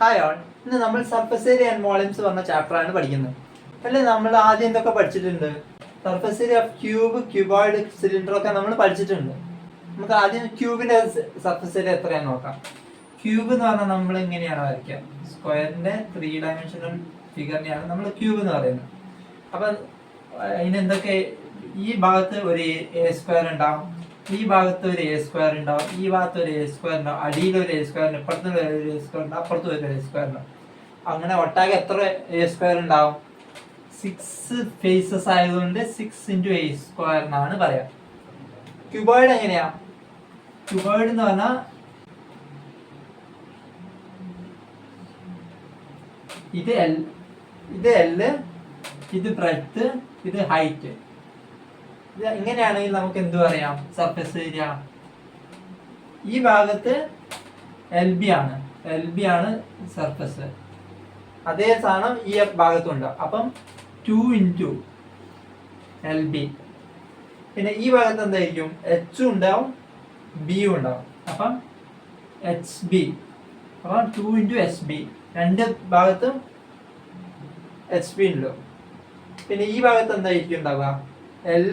Hi all, ഇന്ന് നമ്മൾ surface area and volumes പറഞ്ഞ ചാപ്റ്ററാണ് പഠിക്കുന്നത്. അല്ലെ നമ്മൾ ആദ്യം എന്തൊക്കെ പഠിച്ചിട്ടുണ്ട്? Surface area of cube, cuboid, cylinder ഒക്കെ നമ്മൾ പഠിച്ചിട്ടുണ്ട്. നമുക്ക് ആദ്യം ക്യൂബിന്റെ സർഫസ് ഏരിയ എത്രയാണെന്ന് നോക്കാം. ക്യൂബ് എന്ന് പറഞ്ഞാൽ നമ്മൾ ഇങ്ങനെയാണ് വരയ്ക്കുക. സ്ക്വയറിന്റെ 3 ഡയമെൻഷണൽ ഫിഗറിനെയാണ് നമ്മൾ ക്യൂബ് എന്ന് പറയുന്നത്. അപ്പൊ അതിനെന്തൊക്കെ, ഈ ഭാഗത്ത് ഒരു എ സ്ക്വയർ ഉണ്ടാവും, ഈ ഭാഗത്ത് ഒരു എ സ്ക്വയർ ഉണ്ടാവും, ഈ ഭാഗത്ത് ഒരു എ സ്ക്വയർ ഉണ്ടാവും, അടിയിൽ ഒരു എ സ്ക്വയർ, ഇപ്പുറത്ത് ഒരു എ സ്ക്വയർ ഉണ്ടാവും, അപ്പുറത്ത് ഒരു എ സ്ക്വയർ ഉണ്ടാവും. അങ്ങനെ ഒട്ടാകെ എത്ര എ സ്ക്വയർ ഉണ്ടാവും? 6 ഫേസസ് ആയതുകൊണ്ട് 6 × a സ്ക്വയർ എന്നാണ് പറയാം. ക്യൂബോയിഡ് എങ്ങനെയാ? ക്യൂബോയിഡ് എന്ന് പറഞ്ഞാൽ ഇത് എൽ, ഇത് ബ്രെഡ്ത്ത്, ഇത് ഹൈറ്റ്. ഇങ്ങനെയാണെങ്കിൽ നമുക്ക് എന്ത് പറയാം? Surface area. ഈ ഭാഗത്ത് LB ആണ് സർഫസ്. അതേ സാധനം ഈ ഭാഗത്തും ഉണ്ടാവും. അപ്പം 2 × LB. പിന്നെ ഈ ഭാഗത്ത് എന്തായിരിക്കും? H ഉണ്ടാവും, B ഉണ്ടാവും. അപ്പം HB. അപ്പം 2 × HB. രണ്ട് ഭാഗത്തും HB ഉണ്ടാവും. പിന്നെ ഈ ഭാഗത്ത് എന്തായിരിക്കും ഉണ്ടാവുക? L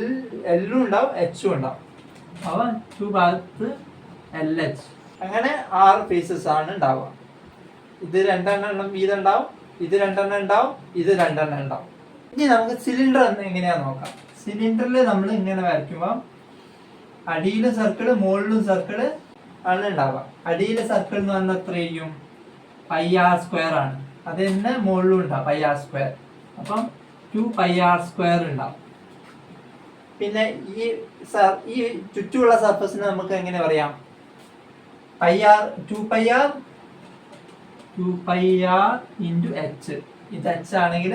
ഉണ്ടാവും, H ഉണ്ടാവും. അവ 2 ഭാഗത്ത് LH. അങ്ങനെ 6 പീസസ് ആണ് ഉണ്ടാവുക. ഇത് 2 എണ്ണം വീതം ഉണ്ടാവും, ഇത് 2 എണ്ണം ഉണ്ടാവും, ഇത് 2 എണ്ണം ഉണ്ടാവും. ഇനി നമുക്ക് സിലിണ്ടർ എങ്ങനെയാ നോക്കാം. സിലിണ്ടറിൽ നമ്മൾ ഇങ്ങനെ വരയ്ക്കുമ്പോൾ അടിയിലും സർക്കിള്, മുകളിലും സർക്കിള് ആണ് ഉണ്ടാവുക. അടിയിലെ സർക്കിൾ എന്ന് പറഞ്ഞാൽ എത്രയും πr² ആണ്. അത് തന്നെ മുകളിലും ഉണ്ടാവും, πr². അപ്പം 2πr² ഉണ്ടാവും. പിന്നെ ഈ ചുറ്റുമുള്ള സർഫസിനെ നമുക്ക് എങ്ങനെ പറയാം? 2πr × h. ഇത് h ആണെങ്കിൽ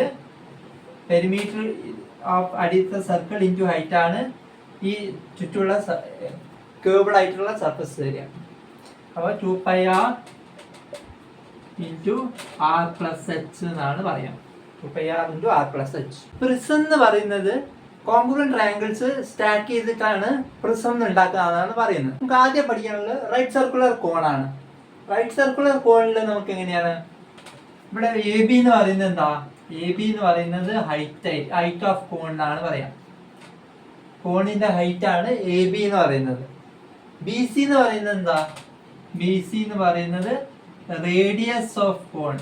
പെരിമീറ്റർ ഓഫ് അടിയത്തെ സർക്കിൾ ഇൻറ്റു ഹൈറ്റ് ആണ് ഈ ചുറ്റുമുള്ള കേർവ്ഡ് ആയിട്ടുള്ള സർഫസ് ഏരിയ. അപ്പോൾ 2πr × r+h എന്നാണ് പറയാം. 2πr × r+h. പ്രിസം എന്ന് പറയുന്നത് കോൺഗ്രുവന്റ് ട്രയാങ്കിൾസ് സ്റ്റാക്ക് ചെയ്തിട്ടാണ് പ്രിസം ഉണ്ടാക്കുന്നതാണ് പറയുന്നത്. നമുക്ക് ആദ്യം പഠിക്കാനുള്ളത് റൈറ്റ് സർക്കുലർ കോൺ ആണ്. റൈറ്റ് സർക്കുലർ കോണിൽ നമുക്ക് എങ്ങനെയാണ്? ഇവിടെ AB എന്ന് പറയുന്നത് എന്താ? AB എന്ന് പറയുന്നത് ഹൈറ്റ് ഓഫ് കോൺ എന്നാണ് പറയാം. കോണിന്റെ ഹൈറ്റ് ആണ് AB എന്ന് പറയുന്നത്. BC എന്ന് പറയുന്നത് എന്താ? BC എന്ന് പറയുന്നത് റേഡിയസ് ഓഫ് കോൺ.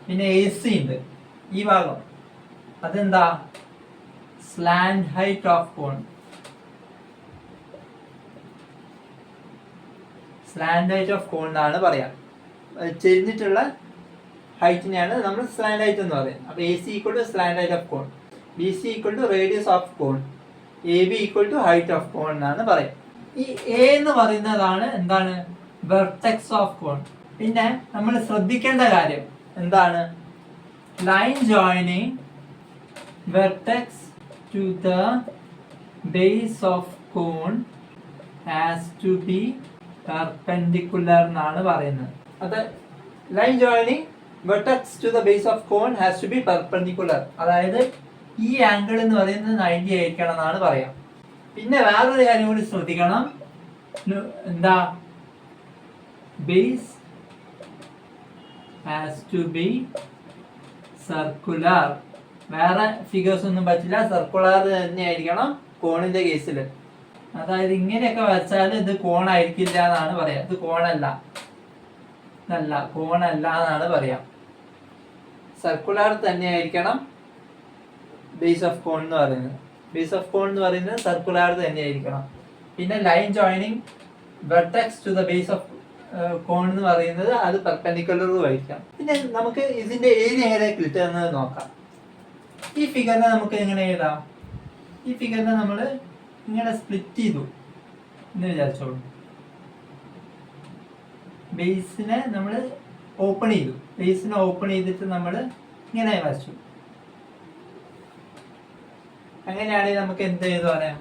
പിന്നെ AC ഉണ്ട് ഈ ഭാഗം, അതെന്താ? Slant height of cone. Slant height of cone എന്നാണ് പറയാം. ചെരിഞ്ഞിട്ടുള്ള ഹൈറ്റിനെയാണ് നമ്മൾ സ്ലാന്റ് ഹൈറ്റ് എന്ന് പറയുന്നത്. അപ്പൊ AC = slant height of cone, BC = radius of cone, AB = height of cone എന്നാണ് പറയാം. ഈ A എന്ന് പറയുന്നതാണ് എന്താണ്? Vertex of cone. പിന്നെ നമ്മൾ ശ്രദ്ധിക്കേണ്ട കാര്യം എന്താണ്? Line joining vertex to the base of cone has to be perpendicular എന്നാണ് പറയുന്നത്. അത് line joining vertex to the base of cone has to be perpendicular. അതായത് ഈ ആംഗിൾ എന്ന് പറയുന്നത് 90 ആയിരിക്കണം എന്നാണ് പറയാം. പിന്നെ വേറൊരു കാര്യം കൂടി ശ്രദ്ധിക്കണം. എന്താ? Base has to be circular. വേറെ ഫിഗേഴ്സ് ഒന്നും പറ്റില്ല, സർക്കുലർ തന്നെ ആയിരിക്കണം കോണിന്റെ കേസിൽ. അതായത് ഇങ്ങനെയൊക്കെ വരച്ചാൽ ഇത് കോണായിരിക്കില്ല എന്നാണ് പറയാം. ഇത് കോണല്ല എന്നാണ് പറയാം. സർക്കുലർ തന്നെ ആയിരിക്കണം ബേസ് ഓഫ് കോൺ എന്ന് പറയുന്നത്. ബേസ് ഓഫ് കോൺ എന്ന് പറയുന്നത് സർക്കുലർ തന്നെ ആയിരിക്കണം. പിന്നെ line joining vertex to the base of cone എന്ന് പറയുന്നത് അത് പെർപെൻഡിക്കുലറും ആയിരിക്കാം. പിന്നെ നമുക്ക് ഇതിന്റെ ഏരിയ എങ്ങനെ കിട്ടുന്നത് നോക്കാം. ഈ ഫിഗറിനെ നമുക്ക് എങ്ങനെ എഴുതാം? ഈ ഫിഗറിനെ നമ്മൾ ഇങ്ങനെ സ്പ്ലിറ്റ് ചെയ്തു എന്ന് വിചാരിച്ചോളൂ. ബേസിനെ നമ്മൾ ഓപ്പൺ ചെയ്തു. ബേസിനെ ഓപ്പൺ ചെയ്തിട്ട് നമ്മൾ ഇങ്ങനെ വരച്ചു. അങ്ങനെയാണെങ്കിൽ നമുക്ക് എന്ത് ചെയ്തു പറയാം?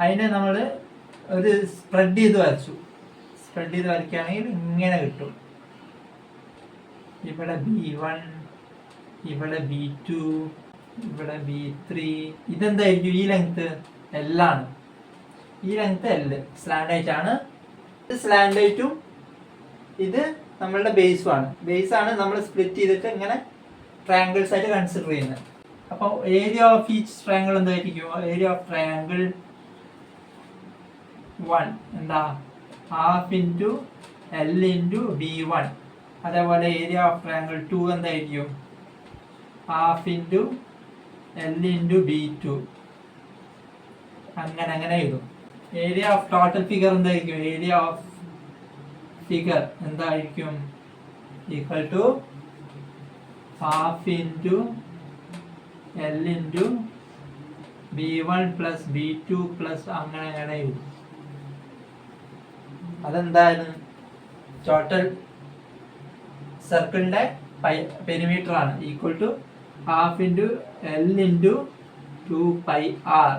അതിനെ നമ്മൾ ഒരു സ്പ്രെഡ് ചെയ്ത് വരച്ചു. സ്പ്രെഡ് ചെയ്ത് വരയ്ക്കുകയാണെങ്കിൽ ഇങ്ങനെ കിട്ടും. ഇവിടെ B1, ഇവിടെ B2, ഇവിടെ B3. ഇതെന്തായിരിക്കും? ഈ ലെങ്ത് L ആണ്. ഈ ലെങ്ത് L സ്ലാൻഡ് ആയിട്ടാണ്. സ്ലാൻഡ് ആയിട്ടും ഇത് നമ്മളുടെ ബേസുമാണ്. ബേസാണ് നമ്മൾ സ്പ്ലിറ്റ് ചെയ്തിട്ട് ഇങ്ങനെ ട്രയാങ്കിൾസ് ആയിട്ട് കൺസിഡർ ചെയ്യുന്നത്. അപ്പോൾ ഏരിയ ഓഫ് ഈച്ച് ട്രയാങ്കിൾ എന്തായിരിക്കും? ഏരിയ ഓഫ് ട്രയാങ്കിൾ 1 എന്താ? Half into L into B1. അതേപോലെ ഏരിയ ഓഫ് ട്രയാങ്കിൾ 2 എന്തായിരിക്കും? Half into L into B2. അങ്ങനെ അങ്ങനെ എഴുതും. ഏരിയ ഓഫ് ടോട്ടൽ ഫിഗർ എന്തായിരിക്കും? ഏരിയ ഓഫ് ഫിഗർ എന്തായിരിക്കും? Equal to half into L into B1 plus B2 plus അങ്ങനെ അങ്ങനെ എഴുതും. അതെന്താണ്? ടോട്ടൽ സർക്കിളിന്റെ പെരിമീറ്റർ ആണ്. Equal to half into L into 2πr.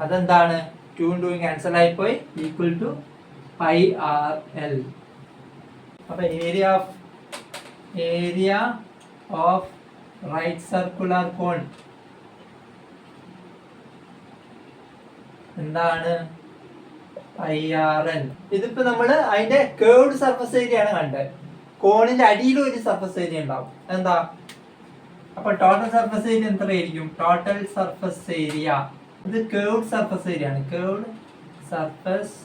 അതെന്താണ്? 2 2 ക്യാൻസൽ ആയിപ്പോയി. Equal to πrl. അപ്പൊ area of right circular cone എന്താണ്? πrl. ഇതിപ്പോ നമ്മള് അതിന്റെ കേർവ്ഡ് സർഫസ് ഏരിയ ആണ് കണ്ടത്. കോണിന്റെ അടിയിൽ ഒരു സർഫസ് ഏരിയ ഉണ്ടാവും. എന്താ? അപ്പൊ ടോട്ടൽ സർഫസ് ഏരിയ എത്രയായിരിക്കും? ടോട്ടൽ സർഫസ് ഏരിയ ഇത് കേർവ്ഡ് സർഫസ് ഏരിയ ആണ്. Curved surface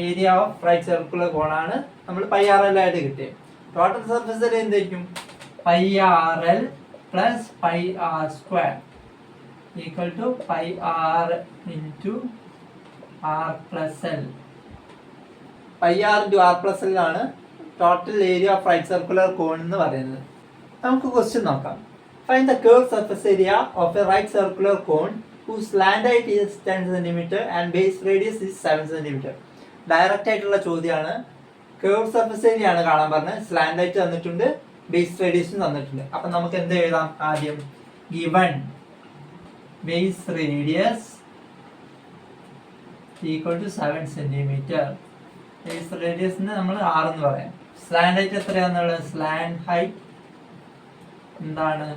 area of right circular cone ആണ് നമ്മൾ πrl ആയിട്ട് കിട്ടിയത്. ടോട്ടൽ സർഫസ് ഏരിയ എന്തായിരിക്കും? πrl plus πr² equal to πr into r plus L. πr into r plus L ആണ് total area of right circular cone എന്ന് പറയുന്നത്. നമുക്ക് question നോക്കാം. Find the curve surface area of a right circular cone whose slant height is 10 cm and base radius is 7 cm. Direct ആയിട്ടുള്ള ചോദ്യമാണ്. Curve surface area ആണ് കാണാൻ പറഞ്ഞത്. Slant height തന്നിട്ടുണ്ട്, ബേസ് റേഡിയസും തന്നിട്ടുണ്ട്. അപ്പൊ നമുക്ക് എന്ത് എഴുതാം? ആദ്യം given base radius equal to 7 cm. Base റേഡിയസിന് നമ്മൾ 6 എന്ന് പറയാം. സ്ലാൻഡ് ഹൈറ്റ് എത്രയാണെന്നുള്ളത്? സ്ലാൻഡ് ഹൈറ്റ് എന്താണ്?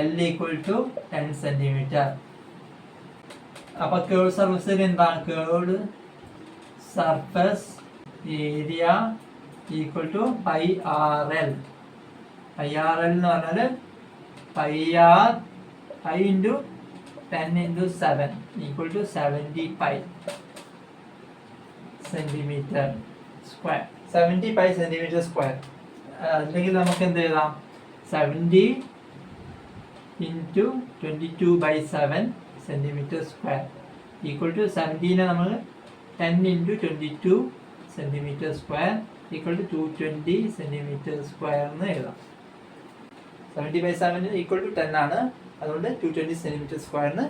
L equal to 10 cm. അപ്പൊ കേർവ് സർഫസ് ഏരിയ എന്താണ്? Curved surface area equal to πrl. πrl എന്ന് പറഞ്ഞാൽ πr into 10 into 7 equal to 75 centimetre square. 75 centimetre square. അല്ലെങ്കിൽ നമുക്ക് എന്ത് എഴുതാം? 70 into 22/7 centimetre square equal to 70നെ നമ്മൾ 10 into 22 centimetre square equal to 220 centimetre square എന്ന് എഴുതാം. 70/7 ഈക്വൽ ടു 10 ആണ്. അതുകൊണ്ട് 220 സെന്റിമീറ്റർ സ്ക്വയർ എന്ന്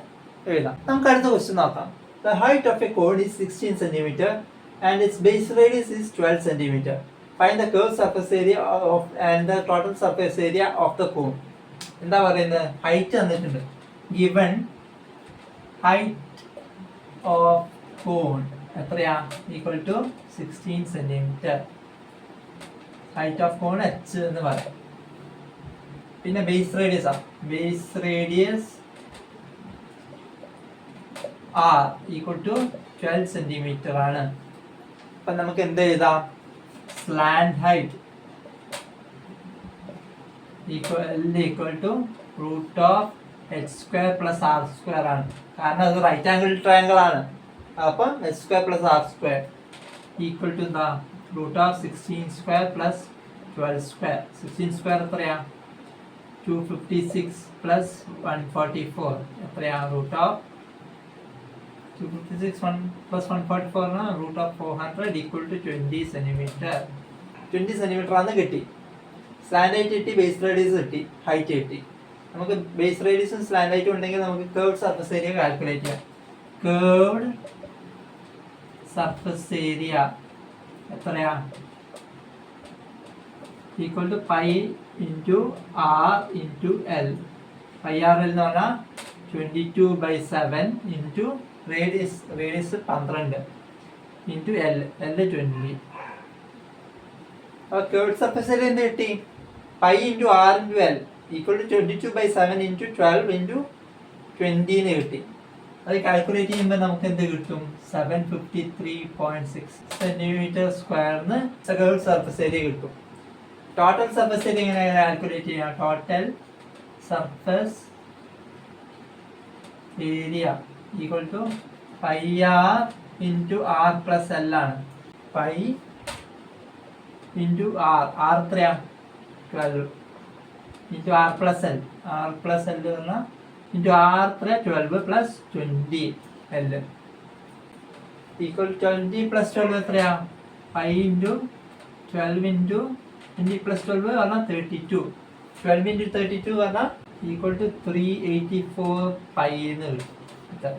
എഴുതാം. നമുക്ക് അടുത്ത ക്വസ്റ്റ്യൻ നോക്കാം. The height of a cone is 16 cm and its base radius is 12 cm. Find the curved surface area of and the total surface area of the cone. എന്താ പറയുന്നത്? Height തന്നിട്ടുണ്ട്. Given height of cone എത്രയാ? Equal to 16 cm. Height of cone h എന്ന് പറയാം. പിന്നെ base radius ആണ്. Base radius r equal to 12 centimetre ആണ്. അപ്പൊ നമുക്ക് എന്ത് എഴുതാം? Slant height equal to root of h² plus r² ആണ്. കാരണം അത് റൈറ്റ് ആംഗിൾ ട്രയാങ്കിൾ ആണ്. അപ്പം h² plus r² equal to എന്താ? Root of 16² plus 12². 16² എത്രയാ? 256 പ്ലസ് 144 എത്രയാ? Root of 256 plus 144 root of 400 equal to 20 centimetre. 20 centimetre ആണ് കിട്ടി. സ്ലാൻഡ് ഹൈറ്റ് കിട്ടി, ബേസ് റേഡിയസ് കിട്ടി, ഹൈറ്റ് കിട്ടി. നമുക്ക് ബേസ് റേഡിയസും സ്ലാൻഡ് ഹൈറ്റും ഉണ്ടെങ്കിൽ നമുക്ക് കേർവ്ഡ് സർഫസ് ഏരിയ കാൽക്കുലേറ്റ് ചെയ്യാം. കേർവ്ഡ് സർഫസ് ഏരിയ എത്രയാ? Equal to pi into R into L. πrl എന്ന് പറഞ്ഞാൽ 22/7 ഇൻറ്റു റേഡിയസ് 12 ഇൻറ്റു എൽ 20. അപ്പോൾ കേർവ്ഡ് സർഫസ് ഏരിയ എന്ത് കിട്ടി? Pi into R into L equal to 22/7 into 12 into 20 കിട്ടി. അത് calculate ചെയ്യുമ്പോൾ നമുക്ക് എന്ത് കിട്ടും? 753.6 സെന്റിമീറ്റർ സ്ക്വയറിന് കേർവ്ഡ് സർഫസ് ഏരിയ കിട്ടും. ടോട്ടൽ സർഫസ് ഏരിയ എങ്ങനെ കാൽക്കുലേറ്റ് ചെയ്യാം? Total surface area equal to pi R into R plus L ആണ്. പൈ ഇൻറ്റു ആർ എത്രയാണ്? 12 ഇൻറ്റു ആർ പ്ലസ് എൽ പറഞ്ഞാൽ into R 12 plus 20 L equal 20 plus 12 എത്രയാ? 5 into 12 into 20 plus 12 പറഞ്ഞാൽ 32. 12 into 32 പറഞ്ഞാൽ equal to 384 pi എന്ന് കിട്ടും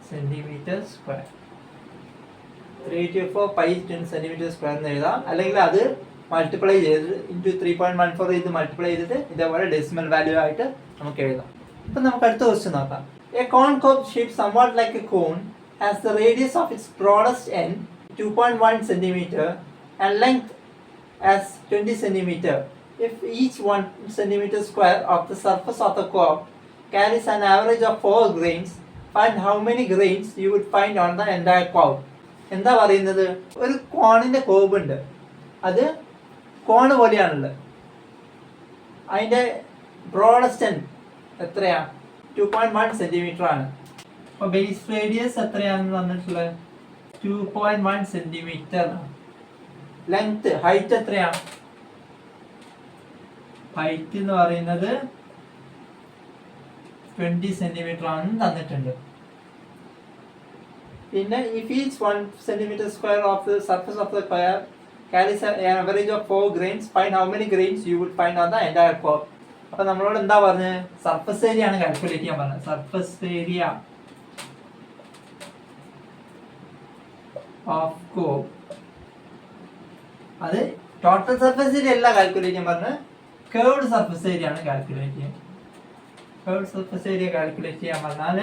centimetre square. 384 pi centimetre square എന്ന് എഴുതാം. അല്ലെങ്കിൽ അത് മൾട്ടിപ്ലൈ ചെയ്ത് ഇൻറ്റു 3.14 ചെയ്ത് മൾട്ടിപ്ലൈ ചെയ്തിട്ട് ഇതേപോലെ ഡെസിമൽ വാല്യൂ ആയിട്ട് നമുക്ക് എഴുതാം. ഇപ്പം നമുക്ക് അടുത്ത ക്വസ്റ്റ്യൻ നോക്കാം. A concave shape somewhat like a cone has the radius of its broadest end 2.1 centimeter and length as 20 centimeter. If each 1 centimeter square of the surface of the curve carries an average of 4 grains, find how many grains you would find on the entire curve. എന്താ പറയുന്നത്? ഒരു കോണിന്റെ Cobb ഉണ്ട്, അത് cone പോലെയാണുള്ളത്. അതിന്റെ broadest end എത്രയാ? 2.1 centimetre ആണ്. അപ്പൊ ബേസ് റേഡിയസ് എത്രയാണെന്ന് തന്നിട്ടുള്ളത്? 2.1 സെന്റിമീറ്റർ. ലെങ്ത് ഹൈറ്റ് എത്രയാ? ഹൈറ്റ് എന്ന് പറയുന്നത് 20 സെന്റിമീറ്റർ ആണെന്ന് തന്നിട്ടുണ്ട്. പിന്നെ if each 1 centimeter square of the surface of the curve carries an average of 4 grains, find how many grains you would find on the entire curve. അപ്പൊ നമ്മളോട് എന്താ പറഞ്ഞത്? സർഫസ് ഏരിയ ആണ് കാൽക്കുലേറ്റ് ചെയ്യാൻ പറഞ്ഞത്. സർഫസ് ഏരിയ ഓഫ് curve, അത് total surface area അല്ല calculate ചെയ്യാൻ പറഞ്ഞത്, കേർവ്ഡ് സർഫസ് ഏരിയ ആണ് കാൽക്കുലേറ്റ് ചെയ്യാൻ. കേർവ്ഡ് സർഫസ് ഏരിയ കാൽക്കുലേറ്റ് ചെയ്യാൻ പറഞ്ഞാൽ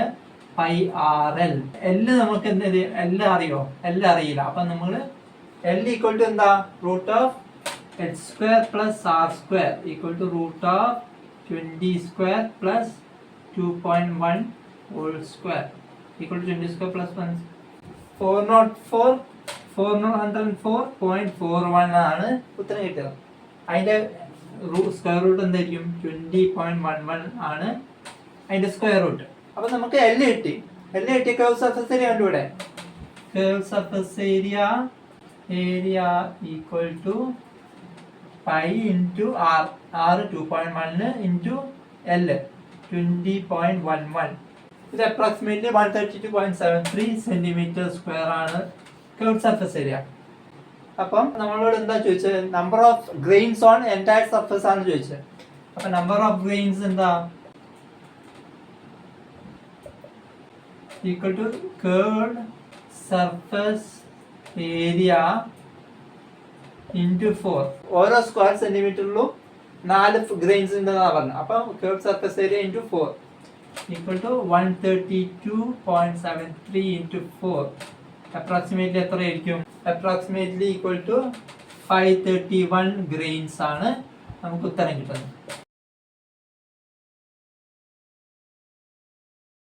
പൈ ആർ എൽ. എല്ല് നമുക്ക് എന്ത് എല്ല് അറിയോ? എല്ല് അറിയില്ല. അപ്പൊ നമ്മൾ എൽ ഈക്വൽ ടു എന്താ? Root of H square plus R square equal to root of 20 square plus 2.1 whole square equal to 20 square plus 1 404.41 ആണ് ഉത്തരം കിട്ടുക. അതിന്റെ സ്ക്വയർ റൂട്ട് എന്തായിരിക്കും? 20.11 ആണ് അതിന്റെ സ്ക്വയർ റൂട്ട്. അപ്പൊ നമുക്ക് എൽ കിട്ടി. കേർവ് സർഫസ് ഏരിയ ഉണ്ട് ഇവിടെ. Curve surface area equal to pi into R. R 2.1 into L 20.11. ഇത് അപ്രോക്സിമേറ്റ്ലി 132.73 സെന്റിമീറ്റർ സ്ക്വയർ ആണ് കേർവ് സർഫസ് ഏരിയ. അപ്പം നമ്മളോട് എന്താ ചോദിച്ചത്? Number of grains on entire surface ആണ് ചോദിച്ചത്. അപ്പൊ നമ്പർ ഓഫ് ഗ്രെയിൻസ് എന്താ? equal to curved surface area into 4. ഓരോ സ്ക്വയർ സെന്റിമീറ്ററിലും 4 ഗ്രെയിൻസ് ഉണ്ടെന്നാണ് പറഞ്ഞത്. അപ്പം curved surface area into 4 equal to 132.73 into 4. Approximately എത്ര ആയിരിക്കും? അപ്രോക്സിമേറ്റ്ലി ഈക്വൽ ടു 531 ഗ്രെയിൻസ് ആണ് നമുക്ക് ഉത്തരം കിട്ടുന്നത്.